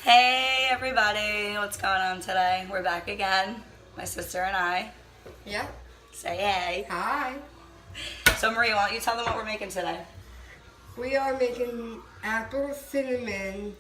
Hey everybody, what's going on today? We're back again, my sister and I. Yeah. Say hey. Hi. So Maria, why don't you tell them what we're making today? We are making apple cinnamon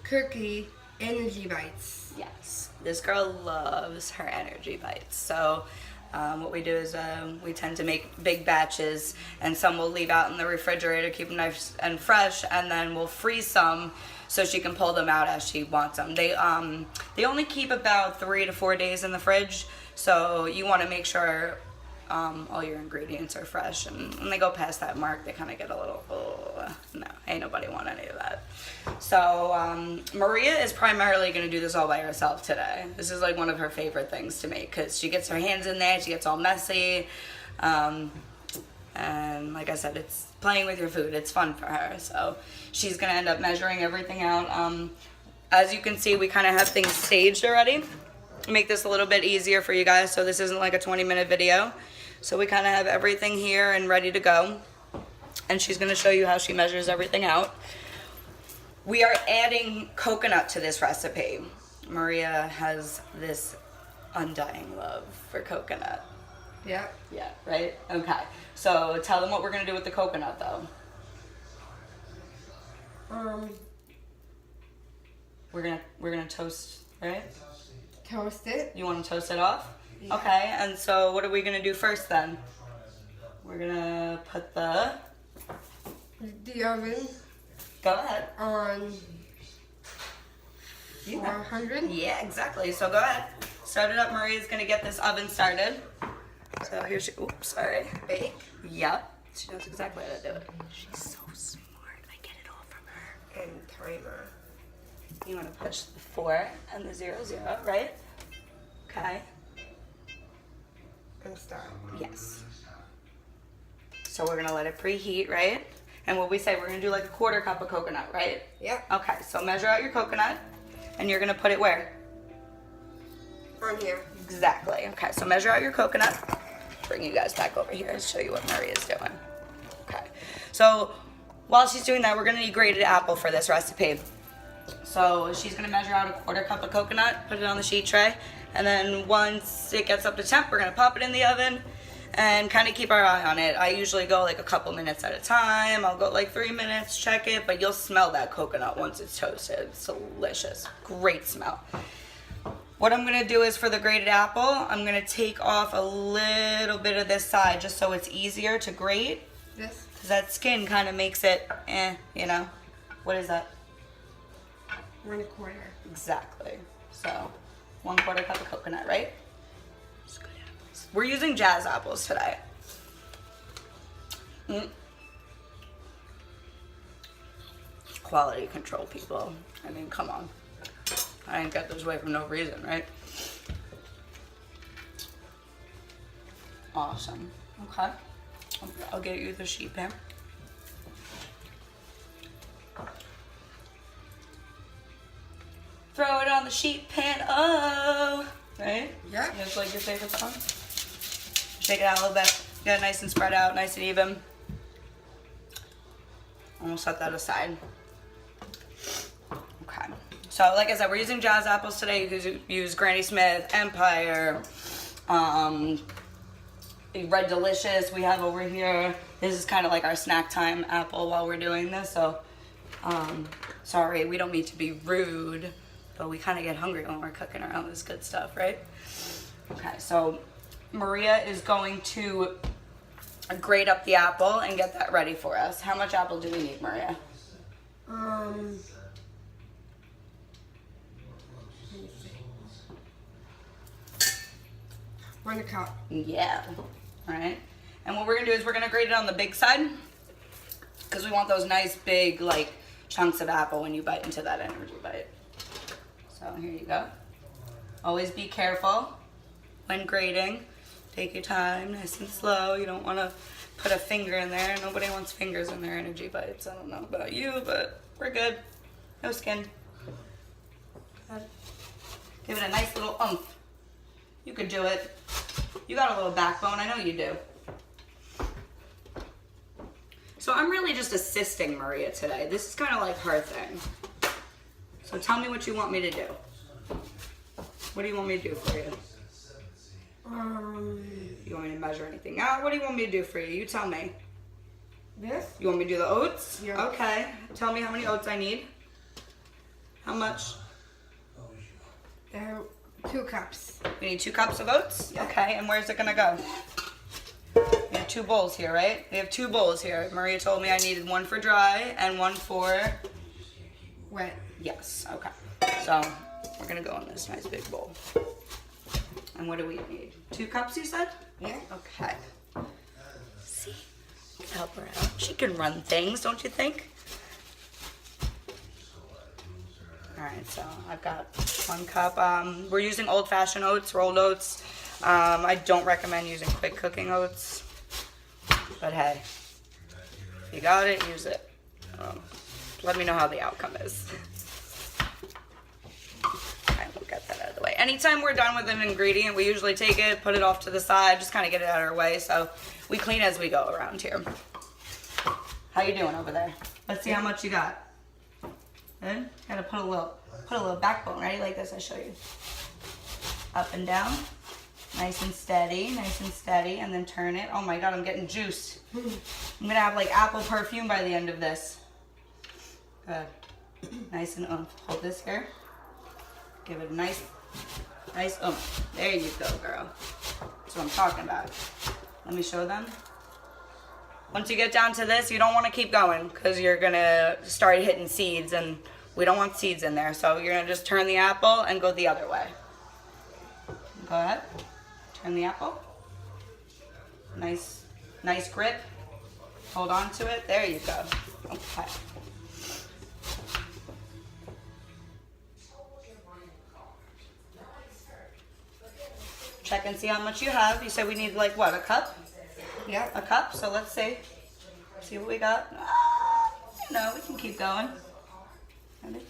cookie energy bites. Yes, this girl loves her energy bites. So what we do is we tend to make big batches, and some we'll leave out in the refrigerator, keep them nice and fresh, and then we'll freeze some so she can pull them out as she wants them. They only keep about 3 to 4 days in the fridge, so you want to make sure all your ingredients are fresh, and when they go past that mark, they kind of get a little, no, ain't nobody want any of that. So Maria is primarily going to do this all by herself today. This is like one of her favorite things to make because she gets her hands in there, she gets all messy, and like I said, it's playing with your food. It's fun for her, so she's going to end up measuring everything out. As you can see, we kind of have things staged already. Make this a little bit easier for you guys, so this isn't like a 20-minute video. So we kind of have everything here and ready to go, and she's going to show you how she measures everything out. We are adding coconut to this recipe. Maria has this undying love for coconut. Yeah. Yeah, right? Okay. So tell them what we're going to do with the coconut, though. We're gonna toast, right? Toast it. You want to toast it off? Yeah. Okay, and so what are we going to do first then? We're going to put the oven Go ahead. on Yeah. 400. Yeah, exactly. So go ahead. Start it up. Maria's going to get this oven started. So here's she, oops, sorry. Bake. Yep. She knows exactly how to do it. She's so smart. I get it all from her. And timer. You want to push the 4 and the 0, 0, right? Okay. And start. Yes. So we're going to let it preheat, right? And what we say, we're going to do like a 1/4 cup of coconut, right? Yep. Okay, so measure out your coconut, and you're going to put it where? On here. Exactly. Okay, so measure out your coconut. Bring you guys back over here and show you what Maria's doing. Okay, so while she's doing that, we're going to need grated apple for this recipe. So she's going to measure out a 1/4 cup of coconut, put it on the sheet tray, and then once it gets up to temp, we're going to pop it in the oven and kind of keep our eye on it. I usually go like a couple minutes at a time. I'll go like 3 minutes, check it, but you'll smell that coconut once it's toasted. It's delicious. Great smell. What I'm going to do is for the grated apple, I'm going to take off a little bit of this side just so it's easier to grate. This. Because that skin kind of makes it, you know. What is that? 1/4. Exactly. So 1/4 cup of coconut, right? It's good apples. We're using jazz apples today. Quality control, people. I mean, come on. I ain't got this way for no reason, right? Awesome. Okay. I'll get you the sheet pan. Throw it on the sheet pan. Oh, right? Yeah. It's like your favorite song. Shake it out a little bit. Get it nice and spread out, nice and even. And we'll set that aside. Okay. So, like I said, we're using jazz apples today. You can use Granny Smith, Empire, Red Delicious we have over here. This is kind of like our snack time apple while we're doing this. So, sorry, we don't mean to be rude, but we kind of get hungry when we're cooking around this good stuff, right? Okay, so Maria is going to grate up the apple and get that ready for us. How much apple do we need, Maria? Let me see. 1 cup. Yeah. All right. And what we're going to do is we're going to grate it on the big side because we want those nice big, like, chunks of apple when you bite into that energy bite. So here you go. Always be careful when grating. Take your time, nice and slow. You don't want to put a finger in there. Nobody wants fingers in their energy bites. I don't know about you, but we're good. No skin. Good. Give it a nice little oomph. You could do it. You got a little backbone. I know you do. So I'm really just assisting Maria today. This is kind of like her thing. So tell me what you want me to do. What do you want me to do for you? You want me to measure anything out? What do you want me to do for you? You tell me. This? You want me to do the oats? Yeah. Okay. Tell me how many oats I need. How much? 2 cups. We need 2 cups of oats? Yeah. Okay, and where's it gonna go? We have 2 bowls here, right? We have 2 bowls here. Maria told me I needed one for dry and one for... Wet. Yes, okay. So, we're gonna go in this nice big bowl. And what do we need? 2 cups, you said? Yeah. Okay. See? Help her out. She can run things, don't you think? Alright, so I've got 1 cup. We're using old-fashioned oats, rolled oats. I don't recommend using quick cooking oats. But hey, if you got it, use it. Let me know how the outcome is. Alright, we'll get that out of the way. Anytime we're done with an ingredient, we usually take it, put it off to the side, just kind of get it out of our way. So we clean as we go around here. How you doing over there? Let's see how much you got. Good. Gotta put a little backbone. Ready? Like this, I'll show you. Up and down. Nice and steady, and then turn it. Oh my God, I'm getting juiced. I'm gonna have like apple perfume by the end of this. Good. Nice and hold this here. Give it a nice There you go, girl. That's what I'm talking about. Let me show them. Once you get down to this, you don't want to keep going because you're gonna start hitting seeds, and we don't want seeds in there. So you're gonna just turn the apple and go the other way. Go ahead. Turn the apple. Nice grip. Hold on to it. There you go. Okay. Check and see how much you have. You said we need like what, a cup? Yeah. A cup. So let's see. See what we got. No, we can keep going. Ready?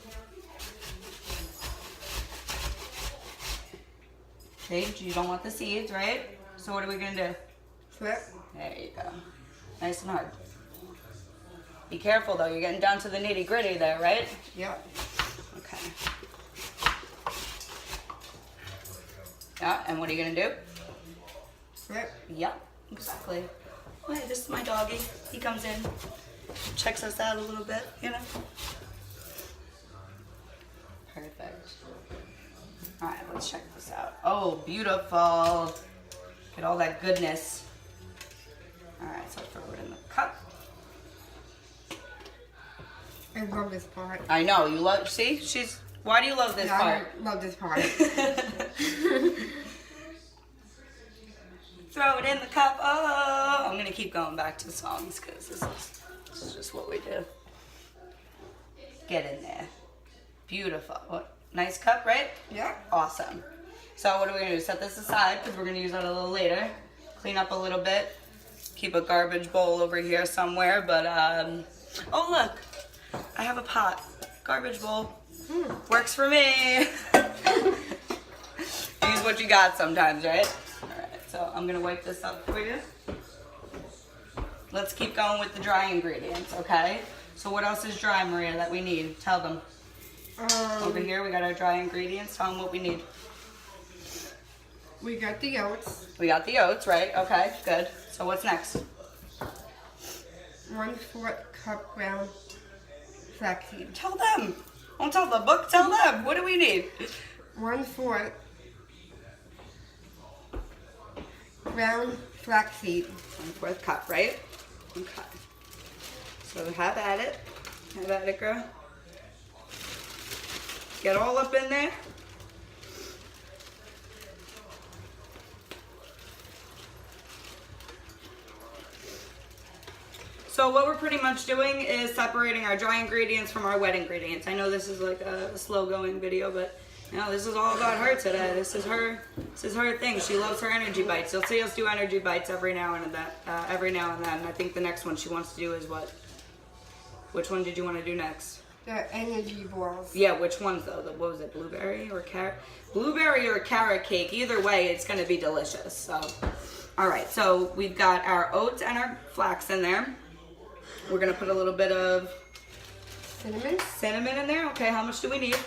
See, you don't want the seeds, right? So what are we gonna do? Flip. There you go. Nice and hard. Be careful though, you're getting down to the nitty gritty there, right? Yep. Okay. Yeah, and what are you gonna do? Flip. Yep, exactly. Oh, hey, this is my doggy. He comes in, checks us out a little bit, you know? Perfect. All right, let's check this out. Oh, beautiful. Get all that goodness. All right, so throw it in the cup. I love this part. I know, you love, see? Why do you love this part? I love this part. Throw it in the cup. Oh, I'm gonna keep going back to songs because this is just what we do. Get in there. Beautiful. What? Nice cup, right? Yeah. Awesome. So what are we gonna do? Set this aside because we're gonna use that a little later. Clean up a little bit. Keep a garbage bowl over here somewhere. But oh look, I have a pot. Garbage bowl. Works for me. Use what you got sometimes, right? So I'm gonna wipe this up for you. Let's keep going with the dry ingredients, okay? So what else is dry, Maria, that we need? Tell them. Over here, we got our dry ingredients. Tell them what we need. We got the oats. We got the oats, right? Okay, good. So what's next? 1/4 cup ground flaxseed. Tell them. Don't tell the book, tell them. What do we need? 1/4 ground flaxseed. 1/4 cup, right? Okay. So have at it. Have at it, girl. Get all up in there. So what we're pretty much doing is separating our dry ingredients from our wet ingredients. I know this is like a slow going video, but you know, this is all about her today. This is her thing. She loves her energy bites. You'll see us do energy bites every now and then. I think the next one she wants to do is what? Which one did you want to do next? The energy balls. Yeah, which ones though? What was it? Blueberry or carrot? Blueberry or carrot cake. Either way, it's going to be delicious. So, all right. So we've got our oats and our flax in there. We're going to put a little bit of cinnamon. Cinnamon in there? Okay, how much do we need?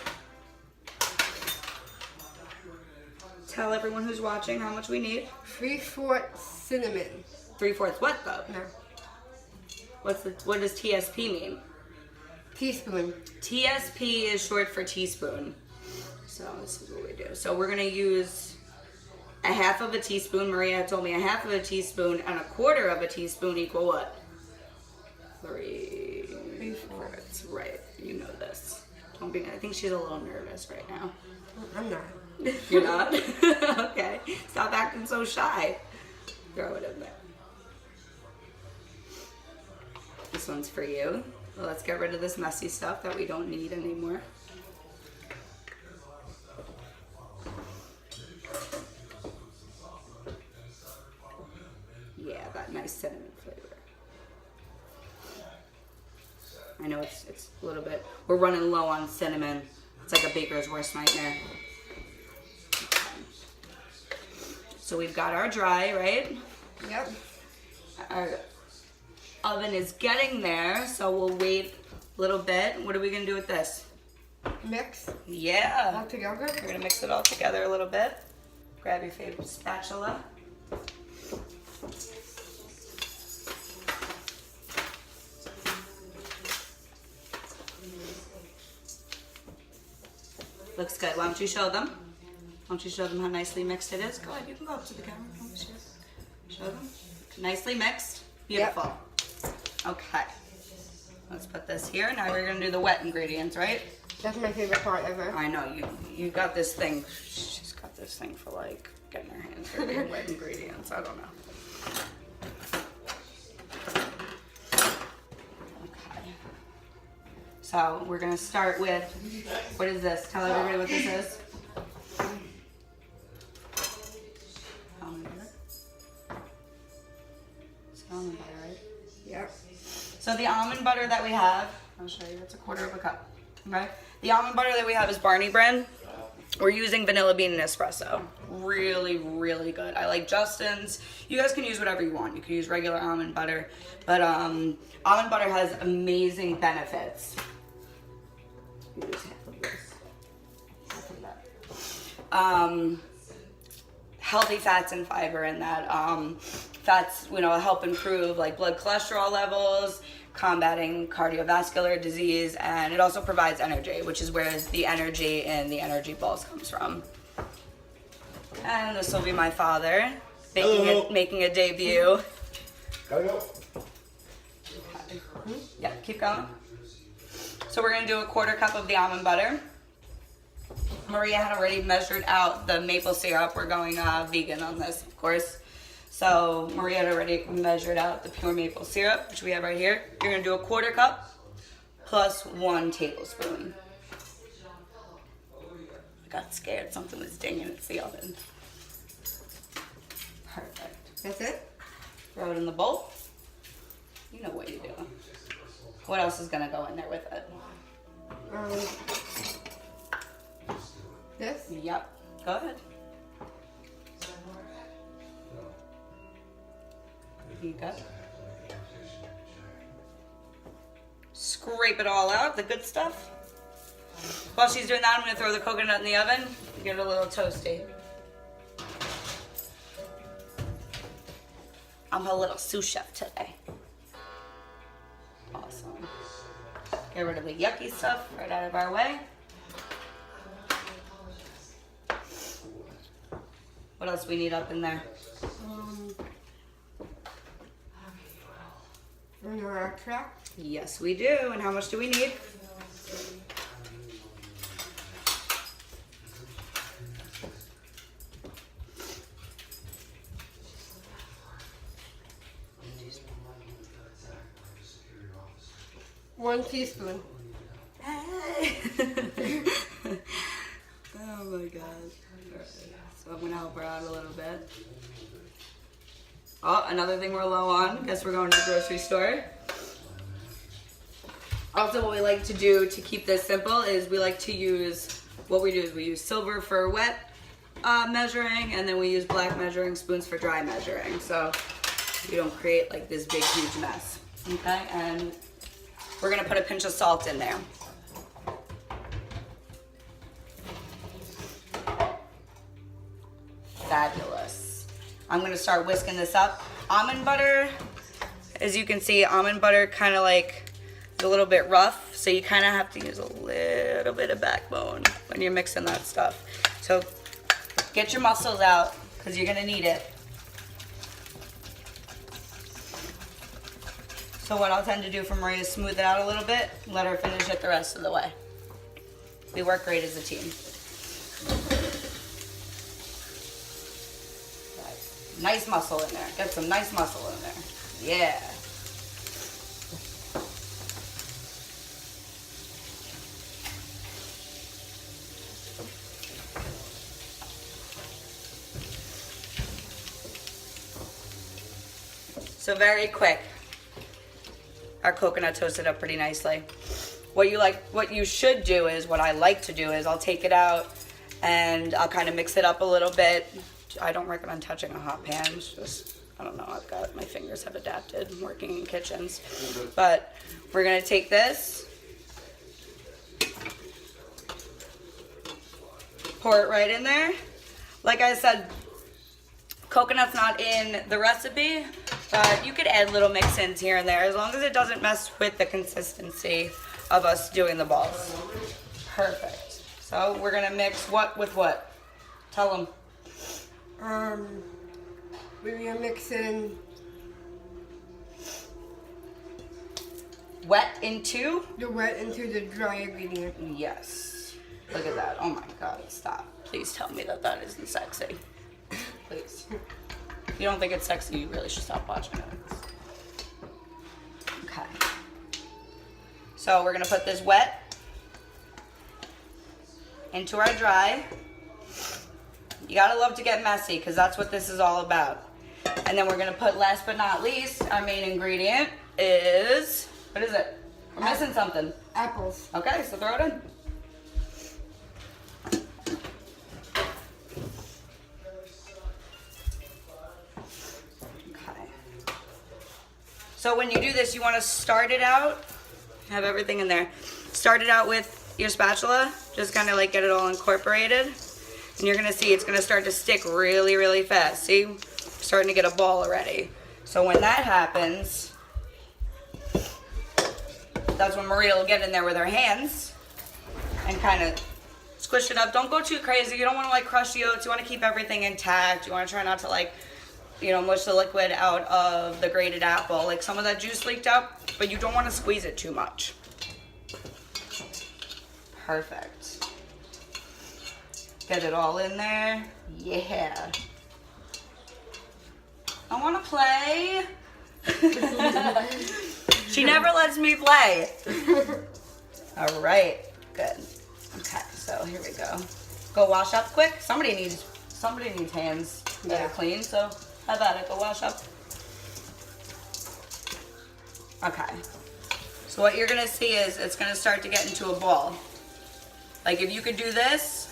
Tell everyone who's watching how much we need. 3/4 cinnamon. 3/4 what though? No. What does TSP mean? Teaspoon. TSP is short for teaspoon. So this is what we do. So we're gonna use a half of a teaspoon. Maria told me a half of a teaspoon and a quarter of a teaspoon equal what? 3/4. Right. You know this. Don't be. I think she's a little nervous right now. I'm not. You're not? Okay. Stop acting so shy. Throw it in there. This one's for you. Well, let's get rid of this messy stuff that we don't need anymore. Yeah, that nice cinnamon flavor. I know it's a little bit, we're running low on cinnamon. It's like a baker's worst nightmare. So we've got our dry, right? Yep. Our oven is getting there, so we'll wait a little bit. What are we gonna do with this? Mix Yeah. all together. We're gonna mix it all together a little bit. Grab your favorite spatula. Looks good. Why don't you show them? Why don't you show them how nicely mixed it is? Go ahead, you can go up to the camera. Show them. Nicely mixed. Beautiful. Okay. Let's put this here. Now we're gonna do the wet ingredients, right? That's my favorite part ever. I know, you got this thing. She's got this thing for like getting her hands dirty and wet ingredients. I don't know. Okay. So we're gonna start with, what is this? Tell everybody what this is. Almond butter. It's almond butter, right? Yep. So the almond butter that we have, I'll show you, it's a quarter of a cup, okay? The almond butter that we have is Barney brand. We're using vanilla bean and espresso. Really, really good. I like Justin's. You guys can use whatever you want. You can use regular almond butter, but almond butter has amazing benefits. Use half of this, half of that. Healthy fats and fiber in that. Fats, help improve like blood cholesterol levels, combating cardiovascular disease, and it also provides energy, which is where the energy in the energy balls comes from. And this will be my father making a debut. Hello. Yeah, keep going. So we're gonna do a quarter cup of the almond butter. Maria had already measured out the maple syrup. We're going vegan on this, of course. So Maria had already measured out the pure maple syrup, which we have right here. You're gonna do a quarter cup plus 1 tablespoon. I got scared, something was dinging, it's the oven. Perfect. That's it? Throw it in the bowl. You know what you're doing. What else is gonna go in there with it? This? Yep, go ahead. Here you go. Scrape it all out, the good stuff. While she's doing that, I'm gonna throw the coconut in the oven, get it a little toasty. I'm a little sous chef today. Awesome. Get rid of the yucky stuff right out of our way. What else we need up in there? Vanilla extract. Yes, we do. And how much do we need? One teaspoon. Hey. Oh my gosh. Right. So I'm gonna help her out a little bit. Oh, another thing we're low on. Guess we're going to the grocery store. Also, what we like to do to keep this simple is we use silver for wet measuring, and then we use black measuring spoons for dry measuring. So we don't create like this big, huge mess. Okay, and we're gonna put a pinch of salt in there. Fabulous. I'm gonna start whisking this up. Almond butter, as you can see, almond butter kind of like is a little bit rough, so you kind of have to use a little bit of backbone when you're mixing that stuff. So get your muscles out, because you're gonna need it. So what I'll tend to do for Maria is smooth it out a little bit, let her finish it the rest of the way. We work great as a team. Nice muscle in there. Get some nice muscle in there. Yeah. So very quick. Our coconut toasted up pretty nicely. What you should do is, what I like to do is, I'll take it out and I'll kind of mix it up a little bit. I don't recommend touching a hot pan. It's just, I don't know, my fingers have adapted working in kitchens. But we're gonna take this, pour it right in there. Like I said, coconut's not in the recipe, but you could add little mix-ins here and there as long as it doesn't mess with the consistency of us doing the balls. Perfect. So we're gonna mix what with what? Tell them. We're gonna mix in Wet into? the wet into the dry ingredient. Yes. Look at that. Oh my God, stop. Please tell me that that isn't sexy. Please. If you don't think it's sexy, you really should stop watching it. Okay. So we're gonna put this wet into our dry. You gotta love to get messy, because that's what this is all about. And then we're gonna put, last but not least, our main ingredient is, what is it? We're missing something. Apples. Okay, so throw it in. Okay. So when you do this, you wanna start it out, have everything in there. Start it out with your spatula, just kind of like get it all incorporated. And you're gonna see it's gonna start to stick really, really fast. See, starting to get a ball already. So when that happens, that's when Maria will get in there with her hands and kind of squish it up. Don't go too crazy. You don't wanna like crush the oats. You wanna keep everything intact. You wanna try not to like, you know, mush the liquid out of the grated apple. Like some of that juice leaked out, but you don't wanna squeeze it too much. Perfect. Get it all in there. Yeah. I want to play. She never lets me play. All right. Good. Okay. So here we go. Go wash up quick. Somebody needs hands that are clean. So how about it? Go wash up. Okay. So what you're gonna see is it's gonna start to get into a ball. Like if you could do this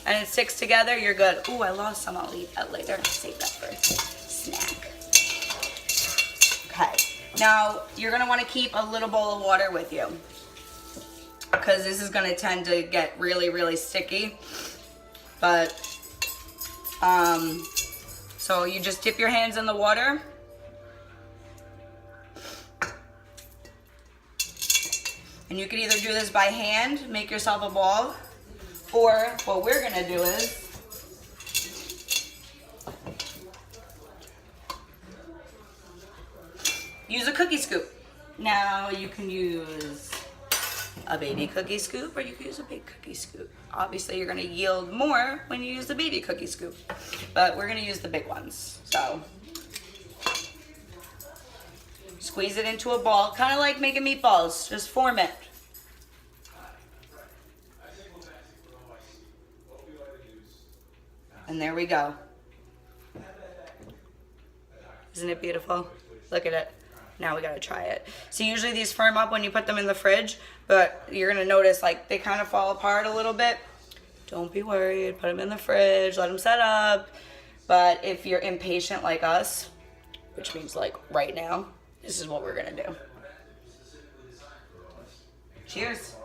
and it sticks together, you're good. Ooh, I lost some. I'll eat that later. Save that for a snack. Okay. Now you're gonna want to keep a little bowl of water with you, because this is gonna tend to get really, really sticky. But so you just dip your hands in the water. And you can either do this by hand, make yourself a ball, or what we're gonna do is use a cookie scoop. Now you can use a baby cookie scoop, or you can use a big cookie scoop. Obviously you're gonna yield more when you use the baby cookie scoop, but we're gonna use the big ones. So squeeze it into a ball, kind of like making meatballs, just form it. And there we go. Isn't it beautiful? Look at it. Now we gotta try it. So usually these firm up when you put them in the fridge, but you're gonna notice like they kind of fall apart a little bit. Don't be worried, put them in the fridge, let them set up. But if you're impatient like us, which means like right now, this is what we're gonna do. Cheers.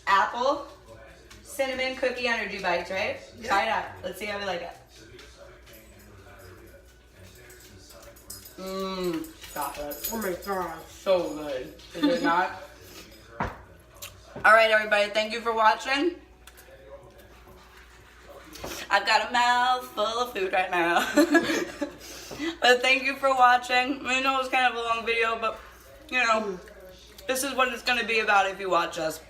Apple, cinnamon cookie energy bites, right? Yeah. Try it out. Let's see how we like it. Stop it. Oh my gosh. So good. Is it not? All right, everybody. Thank you for watching. I've got a mouth full of food right now. But thank you for watching. I know it's kind of a long video, but you know, this is what it's going to be about if you watch us.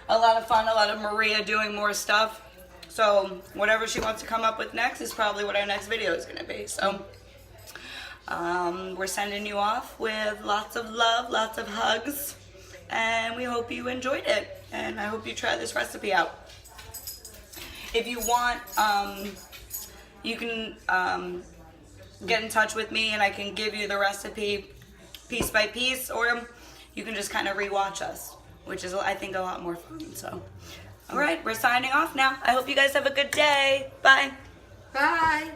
A lot of fun, a lot of Maria doing more stuff. So whatever she wants to come up with next is probably what our next video is going to be. So we're sending you off with lots of love, lots of hugs, and we hope you enjoyed it. And I hope you try this recipe out. If you want, you can get in touch with me and I can give you the recipe piece by piece, or you can just kind of rewatch us, which is, I think, a lot more fun. So, all right, we're signing off now. I hope you guys have a good day. Bye. Bye.